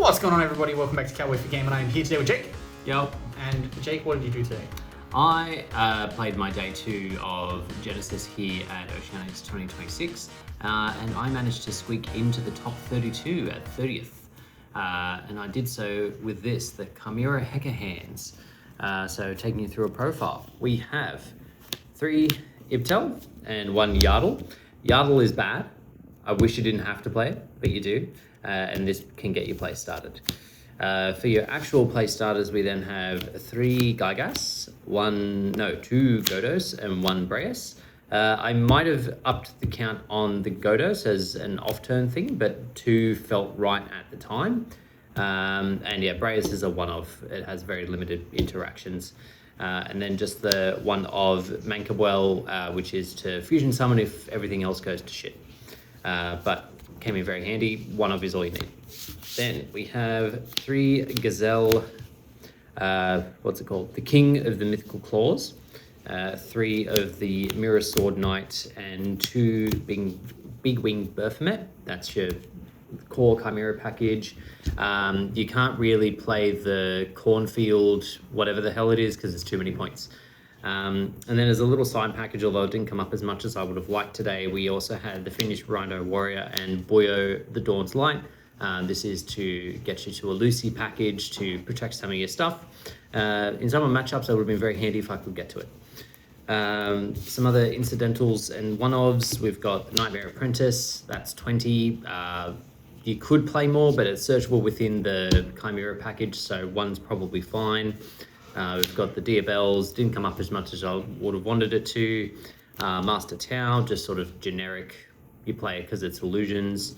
What's going on, everybody? Welcome back to Cowboy for Game, and I am here today with Jake. Yep. And Jake, what did you do today? I played my day 2 of Genesys here at Oceanics 2026, and I managed to squeak into the top 32 at 30th. And I did so with this, the Chimera Hecahands. So taking you through a profile, we have 3 Ibtel and 1 Yardle. Yardle is bad. I wish you didn't have to play it, but you do. And this can get your play started. For your actual play starters, we then have 3 Gygas, 2 Godos, and 1 Breas. I might have upped the count on the Godos as an off-turn thing, but 2 felt right at the time. And yeah, Breas is a one-off. It has very limited interactions. And then just the one of Mankabwell, which is to fusion summon if everything else goes to shit. But came in very handy. 1 of is all you need. Then we have 3 Gazelle, the King of the Mythical Claws, 3 of the Mirror Sword Knight, and 2 Big Winged Baphomet. That's your core Chimera package. You can't really play the Cornfield, whatever the hell it is, because there's too many points. And then as a little side package, although it didn't come up as much as I would have liked today, we also had the Finnish Rhino Warrior and Boyo the Dawn's Light. This is to get you to a Lucy package to protect some of your stuff. In some of the matchups, that would have been very handy if I could get to it. Some other incidentals and one-ofs, we've got Nightmare Apprentice, that's 20. You could play more, but it's searchable within the Chimera package, so 1's probably fine. We've got the Diabells, didn't come up as much as I would have wanted it to. Master Tau, just sort of generic, you play it because it's illusions.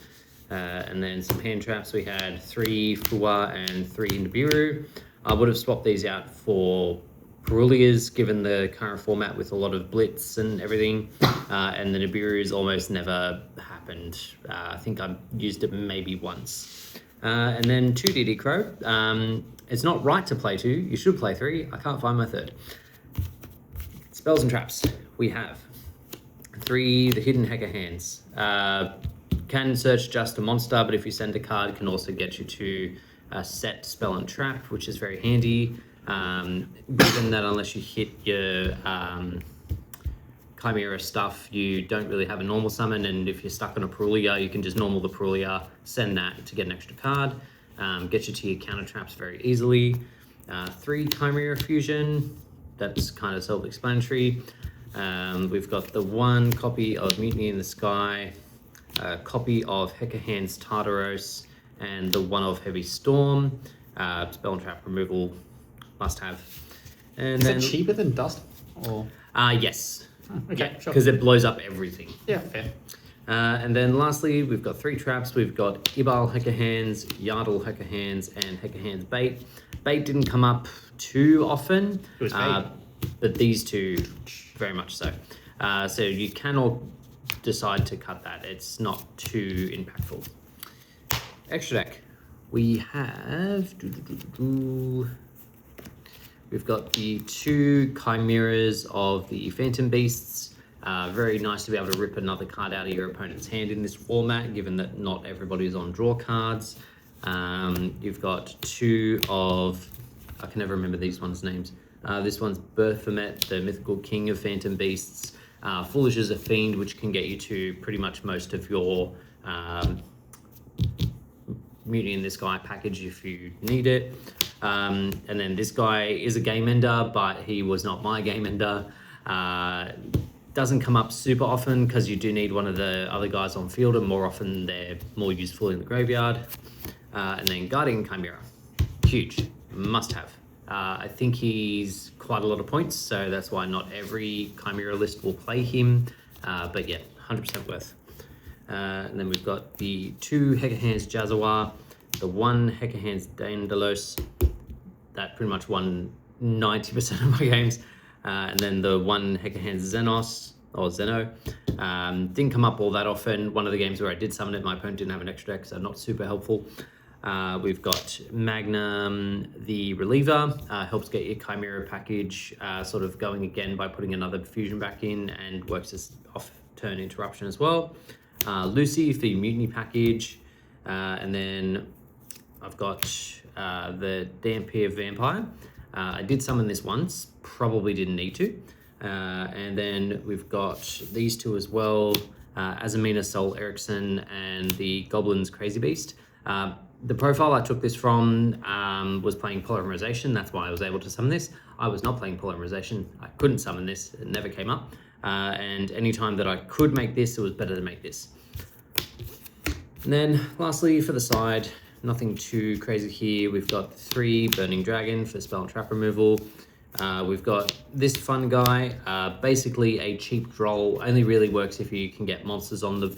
And then some hand traps, we had 3 Fua and 3 Nibiru. I would have swapped these out for Perulias, given the current format with a lot of blitz and everything. And the Nibiru's almost never happened. I think I used it maybe once. And then 2 DD Crow. It's not right to play 2, you should play 3. I can't find my 3rd. Spells and traps, we have 3 the Hidden Hecahands. Can search just a monster, but if you send a card, it can also get you to a set spell and trap, which is very handy. Given that unless you hit your Chimera stuff, you don't really have a normal summon, and if you're stuck on a Perulia, you can just normal the Perulia, send that to get an extra card, get you to your counter traps very easily. 3 Chimera Fusion, that's kind of self-explanatory. We've got the 1 copy of Mutiny in the Sky, a copy of Hecahands Tartaros, and the 1 of Heavy Storm. Spell and trap removal, must have. And is it cheaper than Dust? Or? Yes. Okay, sure. Because it blows up everything. Yeah, fair. And then lastly, we've got 3 traps. We've got Ibal Hecahands, Yardle Hecahands, and Hecahands Bait. Bait didn't come up too often. It was bait. But these 2, very much so. So you can all decide to cut that. It's not too impactful. Extra deck. We have... We've got the 2 Chimeras of the Phantom Beasts. Very nice to be able to rip another card out of your opponent's hand in this format, given that not everybody is on draw cards. You've got 2 of... I can never remember these ones' names. This one's Baphomet, the mythical king of Phantom Beasts. Foolish as a Fiend, which can get you to pretty much most of your Mutiny in the Sky package if you need it. And then this guy is a game ender, but he was not my game ender. Doesn't come up super often because you do need one of the other guys on field, and more often they're more useful in the graveyard. And then Guardian Chimera, huge, must have. I think he's quite a lot of points, so that's why not every Chimera list will play him. But yeah, 100% worth. And then we've got the 2 Hecahands Jazawa, the 1 Hecahands Daedalus, that pretty much won 90% of my games, and then the 1 Hecahands Zeno. Didn't come up all that often. One of the games where I did summon it, my opponent didn't have an extra deck, so not super helpful. We've got Magnum the Reliever, helps get your Chimera package sort of going again by putting another fusion back in, and works as off-turn interruption as well. Lucy for your Mutiny package, and then I've got the Dampier Vampire. I did summon this once, probably didn't need to. And then we've got these two as well, Azamina Sol Erickson and the Goblin's Crazy Beast. The profile I took this from was playing Polymerization. That's why I was able to summon this. I was not playing Polymerization. I couldn't summon this. It never came up. And anytime that I could make this, it was better to make this. And then lastly, for the side, nothing too crazy here. We've got 3 Burning Dragon for spell and trap removal. We've got this fun guy, basically a cheap droll. Only really works if you can get monsters on the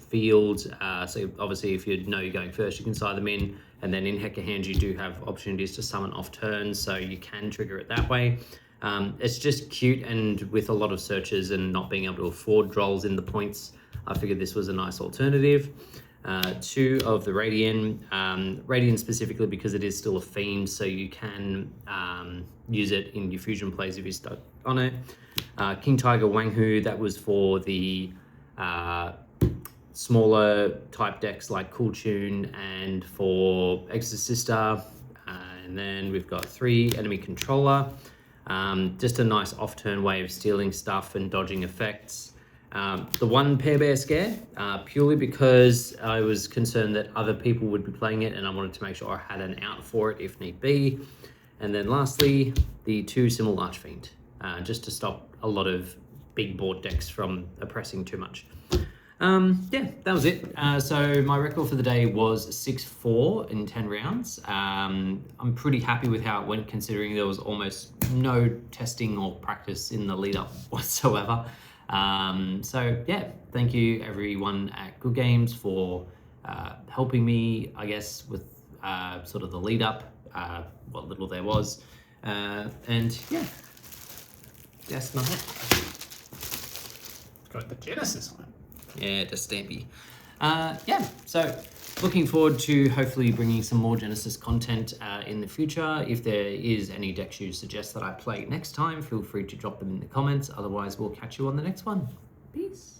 field. So obviously if you know you're going first, you can side them in. And then in Hecahands, you do have opportunities to summon off turn, so you can trigger it that way. It's just cute, and with a lot of searches and not being able to afford drolls in the points, I figured this was a nice alternative. 2 of the Radiant specifically because it is still a fiend, so you can use it in your fusion plays if you're stuck on it. King Tiger Wanghu, that was for the smaller type decks like Cool Tune and for Exorcista. And then we've got 3 Enemy Controller, just a nice off-turn way of stealing stuff and dodging effects. The 1 Pair Bear Scare, purely because I was concerned that other people would be playing it and I wanted to make sure I had an out for it if need be. And then lastly, the 2 Simmel Archfiend, just to stop a lot of big board decks from oppressing too much. Yeah, that was it. So my record for the day was 6-4 in 10 rounds. I'm pretty happy with how it went, considering there was almost no testing or practice in the lead up whatsoever. So yeah, thank you everyone at Good Games for helping me, I guess, with sort of the lead up, what little there was. And yeah, that's not it. Got the Genesys on it. Yeah, the Stampy. Yeah, so looking forward to hopefully bringing some more Genesys content in the future. If there is any decks you suggest that I play next time, feel free to drop them in the comments. Otherwise, we'll catch you on the next one. Peace.